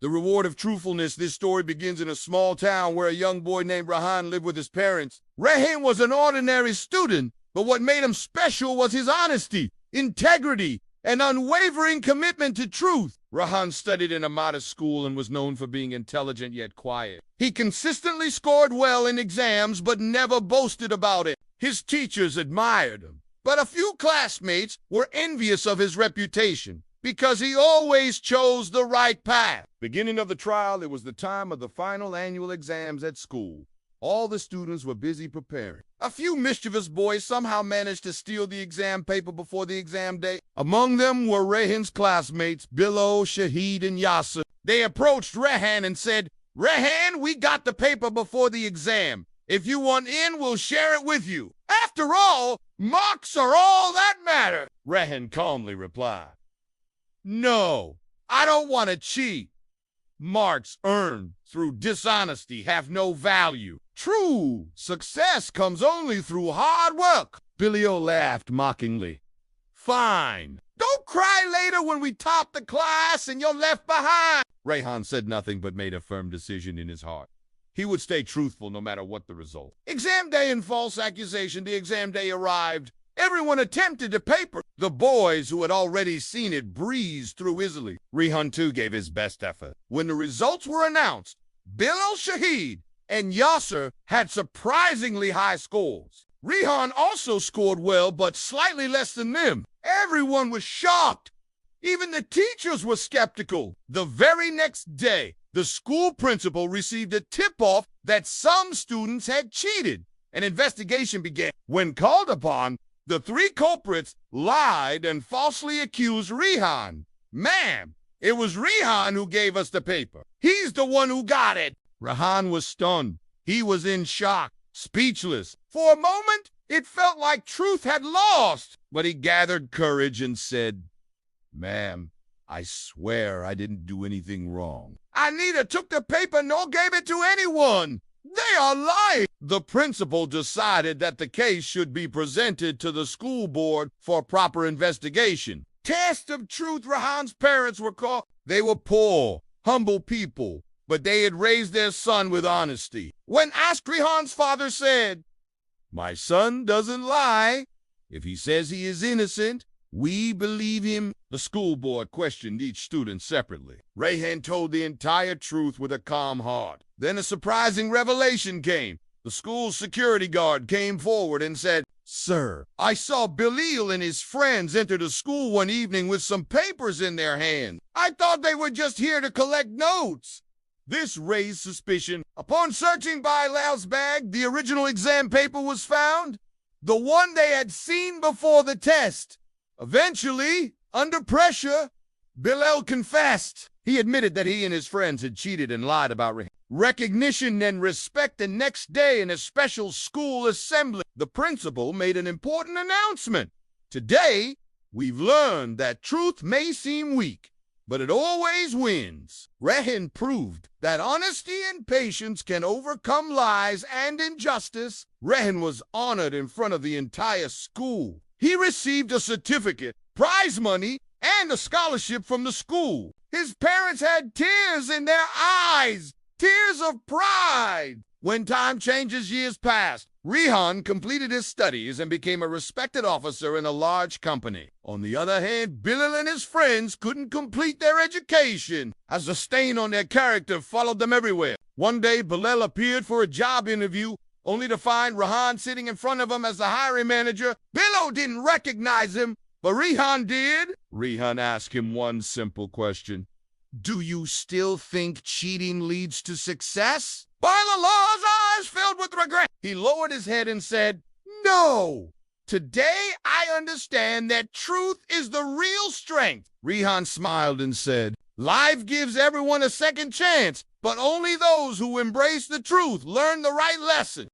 The Reward of Truthfulness. This story begins in a small town where a young boy named ریحان lived with his parents. ریحان was an ordinary student, but what made him special was his honesty, integrity, and unwavering commitment to truth. ریحان studied in a modest school and was known for being intelligent yet quiet. He consistently scored well in exams but never boasted about it. His teachers admired him, but a few classmates were envious of his reputation because he always chose the right path. Beginning of the trial, it was the time of the final annual exams at school. All the students were busy preparing. A few mischievous boys somehow managed to steal the exam paper before the exam day. Among them were ریحان's classmates, Bilal, Shahid, and Yasser. They approached ریحان and said, "ریحان, we got the paper before the exam. If you want in, we'll share it with you. After all, marks are all that matter." ریحان calmly replied, "No, I don't want to cheat. Marks earned through dishonesty have no value. True success comes only through hard work." Bilal laughed mockingly. "Fine. Don't cry later when we top the class and you're left behind." ریحان said nothing but made a firm decision in his heart. He would stay truthful no matter what the result. Exam day and false accusation. The exam day arrived. Everyone attempted the paper. The boys who had already seen it breezed through easily. ریحان too gave his best effort. When the results were announced, Bilal, Shahid, and Yasser had surprisingly high scores. ریحان also scored well, but slightly less than them. Everyone was shocked. Even the teachers were skeptical. The very next day, the school principal received a tip-off that some students had cheated. An investigation began. When called upon, the three culprits lied and falsely accused ریحان. "Ma'am, it was ریحان who gave us the paper. He's the one who got it." ریحان was stunned. He was in shock, speechless. For a moment, it felt like truth had lost. But he gathered courage and said, "Ma'am, I swear I didn't do anything wrong. I neither took the paper nor gave it to anyone. They are lying." The principal decided that the case should be presented to the school board for proper investigation. Test of truth. ریحان's parents were called. They were poor, humble people, but they had raised their son with honesty. When asked, ریحان's father said, "My son doesn't lie. If he says he is innocent, we believe him." The school board questioned each student separately. ریحان told the entire truth with a calm heart. Then a surprising revelation came. The school's security guard came forward and said, "Sir, I saw Bilal and his friends enter the school one evening with some papers in their hands. I thought they were just here to collect notes." This raised suspicion. Upon searching Bilal's bag, the original exam paper was found, the one they had seen before the test. Eventually, under pressure, Bilal confessed. He admitted that he and his friends had cheated and lied about ریحان. Recognition and respect. The next day in a special school assembly, the principal made an important announcement. "Today, we've learned that truth may seem weak, but it always wins." ریحان proved that honesty and patience can overcome lies and injustice. ریحان was honored in front of the entire school. He received a certificate, prize money, and a scholarship from the school. His parents had tears in their eyes, tears of pride. When time changes, years passed. ریحان completed his studies and became a respected officer in a large company. On the other hand, Bilal and his friends couldn't complete their education, as the stain on their character followed them everywhere. One day, Bilal appeared for a job interview, only to find ریحان sitting in front of him as the hiring manager. Bilal didn't recognize him, but ریحان did. ریحان asked him one simple question. "Do you still think cheating leads to success?" Bilal's eyes filled with regret. He lowered his head and said, "No. Today I understand that truth is the real strength." ریحان smiled and said, "Life gives everyone a second chance, but only those who embrace the truth learn the right lesson."